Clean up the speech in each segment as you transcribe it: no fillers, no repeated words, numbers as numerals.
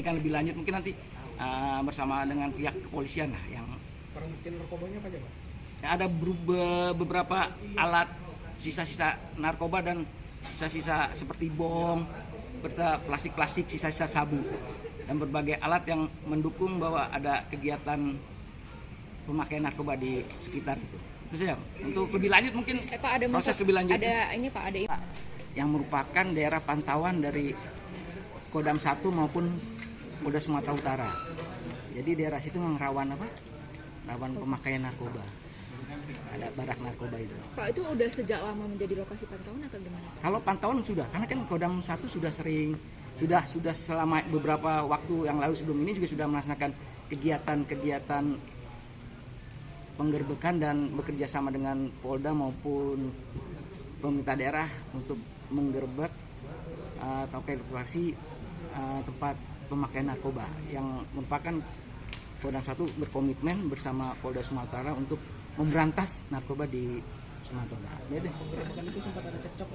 penyelidikan lebih lanjut mungkin nanti bersama dengan pihak kepolisian lah yang Barang bukti narkobanya apa aja, Pak? ada beberapa alat sisa-sisa narkoba dan sisa-sisa seperti bom, plastik-plastik, sisa-sisa sabu dan berbagai alat yang mendukung bahwa ada kegiatan pemakaian narkoba di sekitar itu. Itu saja. Untuk lebih lanjut mungkin Pak, ada proses lebih lanjut ada yang merupakan daerah pantauan dari Kodam 1 maupun Polda Sumatera Utara. Jadi daerah situ memang rawan pemakaian narkoba. Ada barak narkoba itu. Pak, itu udah sejak lama menjadi lokasi pantauan atau gimana? Kalau pantauan sudah, karena kan Kodam 1 sudah sering sudah selama beberapa waktu yang lalu sebelum ini juga sudah melaksanakan kegiatan penggerbekan dan bekerja sama dengan Polda maupun pemerintah daerah untuk menggerbek atau lokasi tempat pemakaian narkoba yang merupakan Kodam 1 berkomitmen bersama Polda Sumatera Utara untuk memberantas narkoba di Sumatera. Beda. Itu sempat ada cekcok.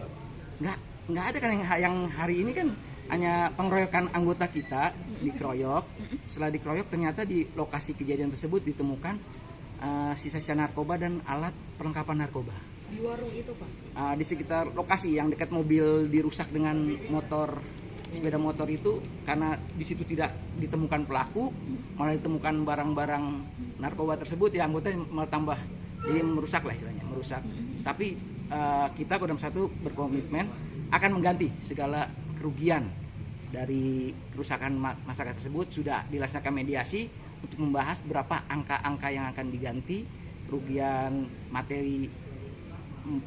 Nggak ada kan yang hari ini kan hanya pengeroyokan anggota kita dikeroyok. Setelah dikeroyok ternyata di lokasi kejadian tersebut ditemukan sisa-sisa narkoba dan alat perlengkapan narkoba. Di warung itu, Pak? Di sekitar lokasi yang dekat mobil dirusak dengan sepeda motor itu, karena di situ tidak ditemukan pelaku, malah ditemukan barang-barang narkoba tersebut, ya anggota malah tambah jadi merusak lah istilahnya, merusak. Tapi kita Kodam 1 berkomitmen akan mengganti segala kerugian dari kerusakan masyarakat tersebut. Sudah dilaksanakan mediasi untuk membahas berapa angka-angka yang akan diganti kerugian materi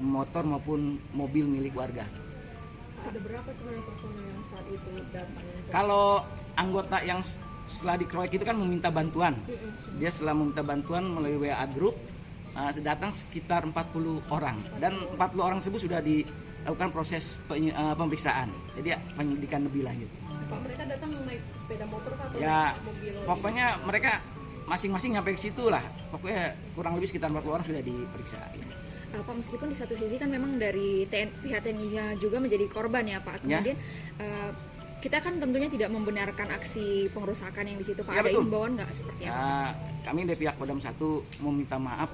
motor maupun mobil milik warga. Ada berapa sebenarnya personel yang saat itu datang? Kalau anggota yang setelah dikeroyok itu kan meminta bantuan. Dia setelah meminta bantuan melalui WA group, datang sekitar 40 orang. Dan 40 orang tersebut sudah dilakukan proses pemeriksaan. Jadi penyelidikan lebih lanjut. Pak, mereka datang naik sepeda motor atau Ya, naik mobil? pokoknya mereka masing-masing nyampe ke situ lah. Pokoknya kurang lebih sekitar 40 orang sudah diperiksa. Pak, meskipun di satu sisi kan memang dari pihak TNI juga menjadi korban ya Pak. Kemudian kita kan tentunya tidak membenarkan aksi pengerusakan yang di situ Pak. Ya, ada betul. imbauan nggak seperti apa? Kami dari pihak Kodam 1 meminta maaf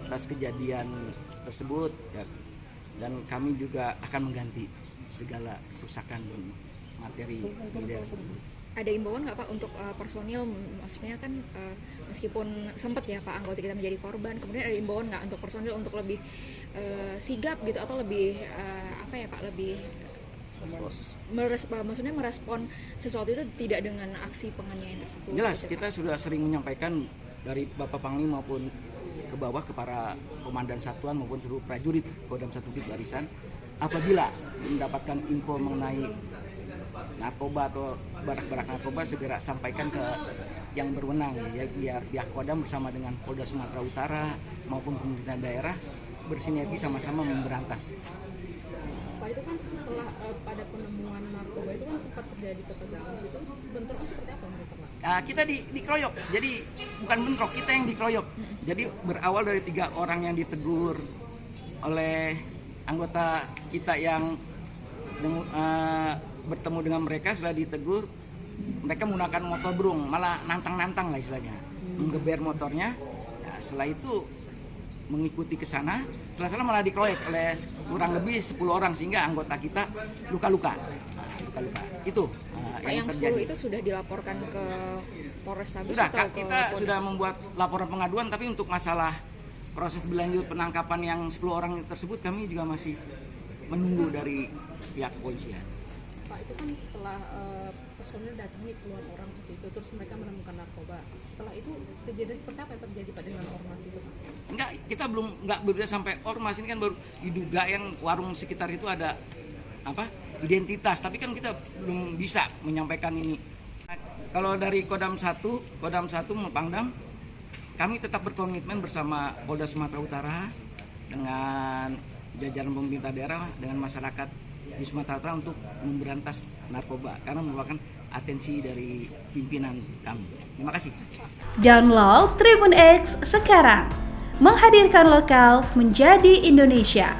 atas kejadian tersebut ya, dan kami juga akan mengganti segala kerusakan materi di daerah tersebut. Ada imbauan nggak Pak untuk personil, maksudnya kan meskipun sempat ya Pak anggota kita menjadi korban, kemudian ada imbauan nggak untuk personil untuk lebih sigap gitu atau lebih lebih maksudnya merespon sesuatu itu tidak dengan aksi penganiayaan tersebut? Jelas, gitu, kita sudah sering menyampaikan dari Bapak Panglima maupun ke bawah ke para komandan satuan maupun seluruh prajurit Kodam 1 Barisan, apabila mendapatkan info mengenai narkoba atau barak-barak narkoba, segera sampaikan ke yang berwenang ya, biar pihak Kodam bersama dengan Polda Sumatera Utara maupun pemerintah daerah bersinergi sama-sama memberantas. Pak, itu kan setelah pada penemuan narkoba itu kan sempat terjadi ketegangan itu, bentuknya seperti apa mereka, Pak? Kita dikeroyok, jadi bukan bentrok, kita yang dikeroyok. Jadi berawal dari 3 orang yang ditegur oleh anggota kita yang bertemu dengan mereka. Setelah ditegur, mereka menggunakan motor brung, malah nantang-nantang lah istilahnya, menggeber motornya. Nah, setelah itu mengikuti ke sana, setelah malah dikeroyok oleh kurang lebih 10 orang sehingga anggota kita luka-luka. Itu Pak, yang terjadi. 10 itu sudah dilaporkan ke Polrestabes Sudah, atau ke kita Polda? sudah membuat laporan pengaduan, tapi untuk masalah proses berlanjut penangkapan yang 10 orang tersebut kami juga masih menunggu dari pihak kepolisian. Pak, itu kan setelah personil datangi puluhan orang ke situ, terus mereka menemukan narkoba. Setelah itu kejadian seperti apa yang terjadi Pak dengan ormas itu, Pak? Enggak, kita nggak berbeda sampai ormas. Ini kan baru diduga yang warung sekitar itu ada identitas, tapi kan kita belum bisa menyampaikan ini. Kalau dari Kodam 1 Pangdam, kami tetap berkomitmen bersama Polda Sumatera Utara dengan jajaran pemerintah daerah dengan masyarakat di Sumatera Utara untuk memberantas narkoba karena merupakan atensi dari pimpinan kami. Terima kasih. Download Tribun X sekarang, menghadirkan lokal menjadi Indonesia.